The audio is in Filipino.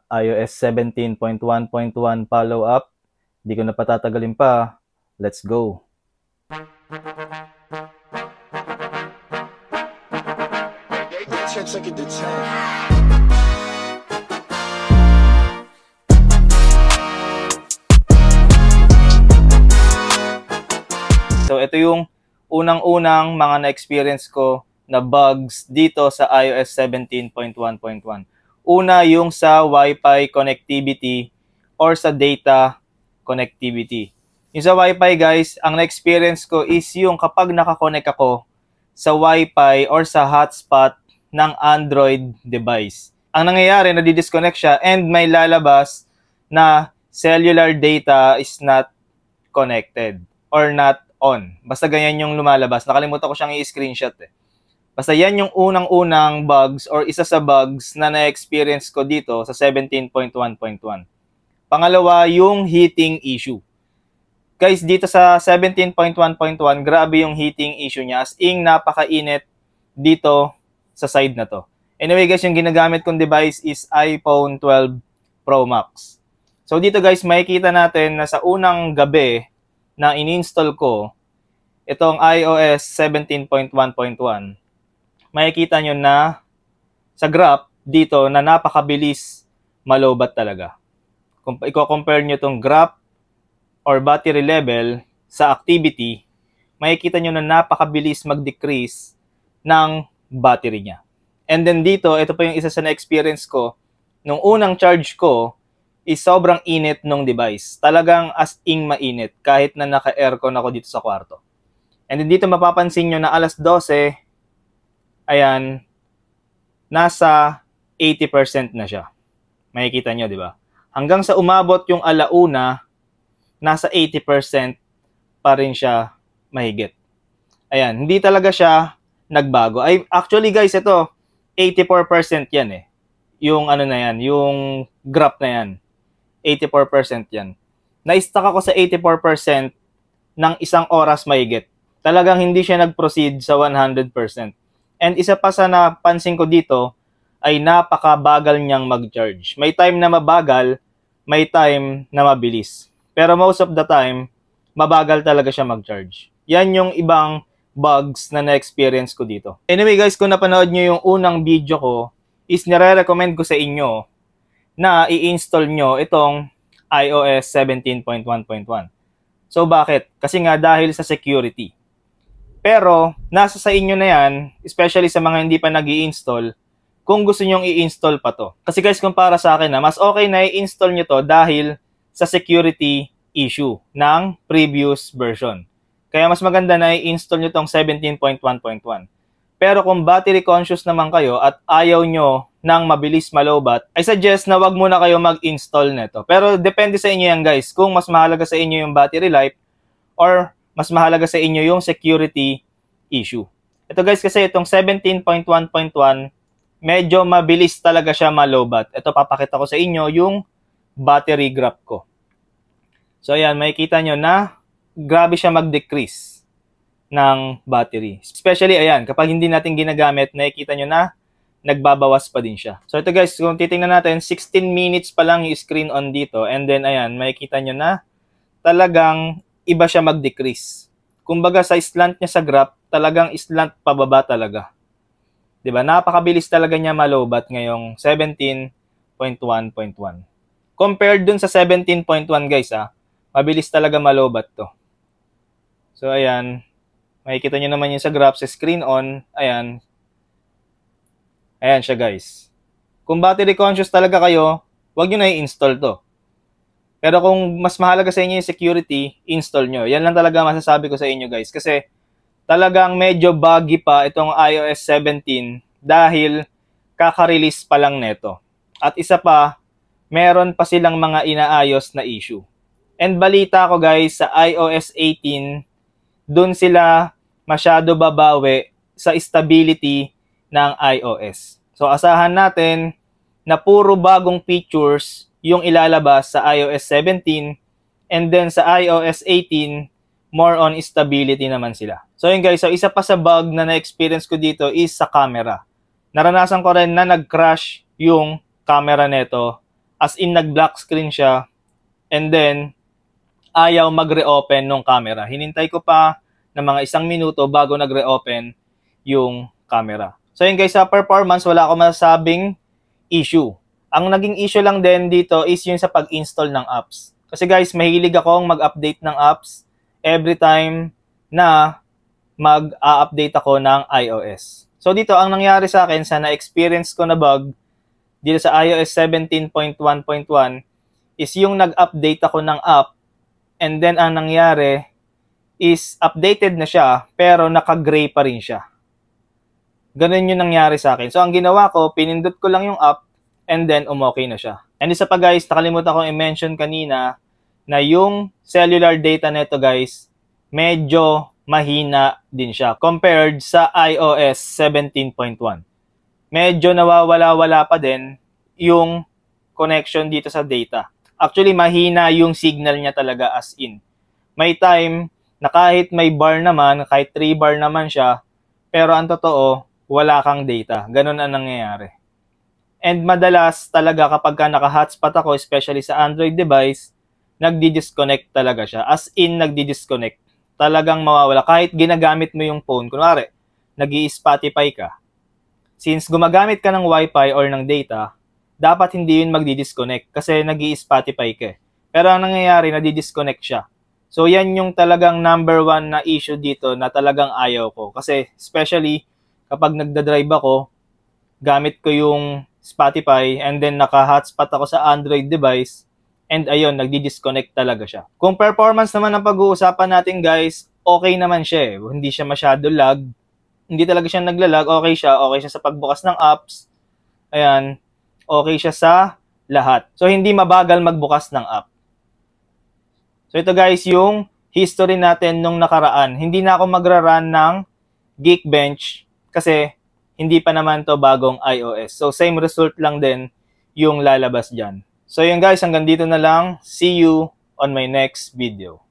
iOS 17.1.1 follow-up. Di ko na patatagalin pa. Let's go! So ito yung unang-unang mga na-experience ko na bugs dito sa iOS 17.1.1. Una yung sa Wi-Fi connectivity or sa data connectivity. Yung sa Wi-Fi guys, ang na-experience ko is yung kapag nakakonect ako sa Wi-Fi or sa hotspot ng Android device. Ang nangyayari, nadi-disconnect siya and may lalabas na cellular data is not connected or not on. Basta ganyan yung lumalabas. Nakalimutan ko siyang i-screenshot eh. Basta yan yung unang-unang bugs or isa sa bugs na na-experience ko dito sa 17.1.1. Pangalawa, yung heating issue. Guys, dito sa 17.1.1, grabe yung heating issue niya. As in, napakainit dito sa side na to. Anyway guys, yung ginagamit kong device is iPhone 12 Pro Max. So dito guys, makikita natin na sa unang gabi na in-install ko itong iOS 17.1.1, makikita nyo na sa graph dito na napakabilis malobat talaga. Kung i-compare nyo itong graph or battery level sa activity, makikita nyo na napakabilis mag-decrease ng battery niya. And then dito, ito pa yung isa sa na-experience ko, nung unang charge ko, is sobrang init nung device. Talagang as in mainit, kahit na naka-aircon ako dito sa kwarto. And then dito mapapansin nyo na alas 12, ayan, nasa 80% na siya. Makikita nyo, di ba? Hanggang sa umabot yung alauna, nasa 80% pa rin siya mahigit. Ayan, hindi talaga siya nagbago. Ay, actually guys, ito, 84% yan eh. Yung ano na yan, yung graph na yan. 84% yan. Na-stuck ako sa 84% ng isang oras mahigit. Talagang hindi siya nag-proceed sa 100%. And isa pa sa napansin ko dito ay napakabagal niyang mag-charge. May time na mabagal, may time na mabilis. Pero most of the time, mabagal talaga siya mag-charge. Yan yung ibang bugs na na-experience ko dito. Anyway guys, kung napanood nyo yung unang video ko, is nire-recommend ko sa inyo na i-install nyo itong iOS 17.1.1. So bakit? Kasi nga dahil sa security. Pero nasa sa inyo na yan, especially sa mga hindi pa nag-i-install, kung gusto nyong i-install pa to. Kasi guys, kung para sa akin, mas okay na i-install nyo to dahil sa security issue ng previous version. Kaya mas maganda na i-install nyo tong 17.1.1. Pero kung battery conscious naman kayo at ayaw nyo ng mabilis malobat, I suggest na wag muna kayo mag-install nito. Pero depende sa inyo yan guys, kung mas mahalaga sa inyo yung battery life or mas mahalaga sa inyo yung security issue. Ito guys, kasi itong 17.1.1, medyo mabilis talaga siya malobat. Ito, papakita ko sa inyo yung battery graph ko. So ayan, makikita nyo na grabe siya mag-decrease ng battery. Especially, ayan, kapag hindi natin ginagamit, nakikita nyo na nagbabawas pa din siya. So ito guys, kung titingnan natin, 16 minutes pa lang yung screen on dito. And then, ayan, makikita nyo na talagang iba siya mag-decrease. Kumbaga sa slant niya sa graph, talagang slant pababa talaga. Diba? Napakabilis talaga niya malobat ngayong 17.1.1. Compared dun sa 17.1 guys, mabilis talaga malobat to. So ayan, makikita nyo naman yun sa graph, sa screen on, ayan. Ayan siya guys. Kung battery conscious talaga kayo, huwag nyo na i-install to. Pero kung mas mahalaga sa inyo yung security, install nyo. Yan lang talaga masasabi ko sa inyo guys. Kasi talagang medyo buggy pa itong iOS 17 dahil kaka-release pa lang neto. At isa pa, meron pa silang mga inaayos na issue. And balita ko guys, sa iOS 18, dun sila masyado babawi sa stability ng iOS. So asahan natin na puro bagong features yung ilalabas sa iOS 17 and then sa iOS 18, more on stability naman sila. So yun guys, so isa pa sa bug na na-experience ko dito is sa camera. Naranasan ko rin na nag-crash yung camera neto as in nag-black screen siya, and then ayaw mag-reopen ng camera. Hinintay ko pa ng mga 1 minuto bago nag-reopen yung camera. So yun guys, sa performance, wala akong masasabing issue. Ang naging issue lang din dito is yung sa pag-install ng apps. Kasi guys, mahilig akong mag-update ng apps every time na mag-a-update ako ng iOS. So dito, ang nangyari sa akin sa na-experience ko na bug dito sa iOS 17.1.1 is yung nag-update ako ng app, and then ang nangyari is updated na siya pero naka-gray pa rin siya. Ganun yung nangyari sa akin. So ang ginawa ko, pinindot ko lang yung app and then umokay na siya. And isa pa guys, nakalimutan kong i-mention kanina na yung cellular data nito guys, medyo mahina din siya compared sa iOS 17.1. Medyo nawawala-wala pa din yung connection dito sa data. Actually, mahina yung signal niya talaga as in. May time na kahit may bar naman, kahit 3 bar naman siya, pero ang totoo, wala kang data. Ganun ang nangyayari. And madalas talaga kapag naka-hotspot ako, especially sa Android device, nagdi-disconnect talaga siya. As in, nagdi-disconnect. Talagang mawawala. Kahit ginagamit mo yung phone, kunwari, nag-i-Spotify ka. Since gumagamit ka ng Wi-Fi or ng data, dapat hindi yun magdi-disconnect kasi nag-i-Spotify ka. Pero ang nangyayari, nadi-disconnect siya. So yan yung talagang number 1 na issue dito na talagang ayaw ko. Kasi especially kapag nagda-drive ako, gamit ko yung Spotify and then naka-hotspot ako sa Android device, and ayun, nagdi-disconnect talaga siya. Kung performance naman ang pag-uusapan natin guys, okay naman siya eh. Hindi siya masyado lag. Hindi talaga siya naglalag. Okay siya sa pagbukas ng apps. Ayan, okay siya sa lahat. So hindi mabagal magbukas ng app. So ito guys yung history natin nung nakaraan. Hindi na ako magra-run ng Geekbench kasi hindi pa naman to bagong iOS. So same result lang din yung lalabas dyan. So yun guys, hanggang dito na lang. See you on my next video.